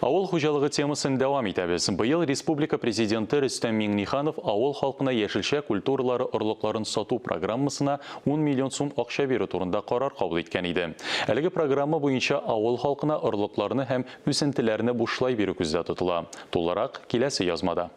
Ауыл хуҗалыгы темасын дәвам итәбез. Быел республика президенты Рөстәм Миңнеханов ауыл халкына яшелчә культуралары орлыкларын сату программасына 10 миллион сум акча бирү турында карар кабул иткән иде. Әлеге программа буенча ауыл халкына орлыкларны һәм үсентеләрне бушлай бирү күздә тотыла. Тулырак киләсе язмада.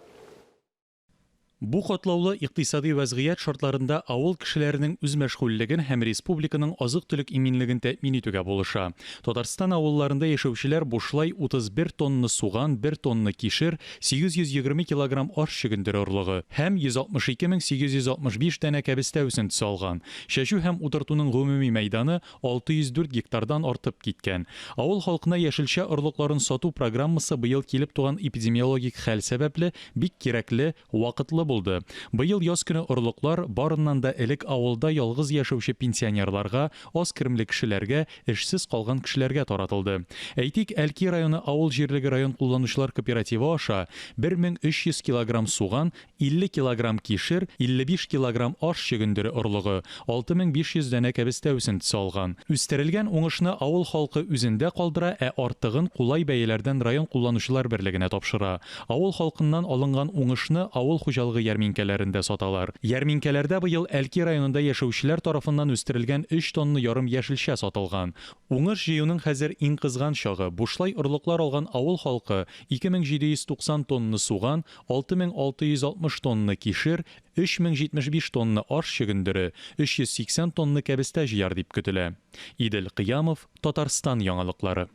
Бу катлаулы икътисади вәзгыять шартларында авыл кешеләренең үз мәшгульлеген һәм республиканың азык-төлек иминлеген тәэмин итүгә булыша. Татарстан авылларында яшәүчеләр бушлай 31 тонна суган, 1 тонна кишер, 820 килограмм аш чөгендере орлыгы һәм 162,865 дәнә кәбестә үсентесе алган. Чәчү һәм утыртуның гомуми мәйданы 604 гектардан артып киткән. Авыл халкына яшелчә орлыкларын сату программасы быел килеп туган эпидемиологик хәл сәбәпле бик кирәкле, вакытлы булды. Быел яз көне орлыклар барыннан да элек авылда ялгыз яшәүче пенсионерларга, аз керемле кешеләргә, эшсез калган кешеләргә таратылды. Әйтик, Әлки районы авыл җирлеге район кулланучылар кооперативы аша 1300 килограмм суган, 50 килограмм кишер, 55 килограмм аш чөгендере орлыгы, 6500 дәнә кәбестә үсентесе алган. Үстерелгән уңышны авыл халкы үзендә калдыра, артыгын кулай бәяләрдән район кулланучылар берлегенә тапшыра. Авыл халкыннан алынган уңышны авыл хуҗалыгы ярминкәләрендә саталар. Ярминкәләрдә быел Әлки районында яшәүчеләр тарафыннан үстерелгән 3 тонна ярым яшелчә сатылган. Уңыш җыюның хәзер иң кызган чагы. Бушлай орлыклар алган авыл халкы 2790 тонна суган, 6660 тонна кишер, 3075 тонна аш чөгендере, 380 тонна кәбестә җыяр дип көтелә. Идел Кыямов, Татарстан яңалыклары.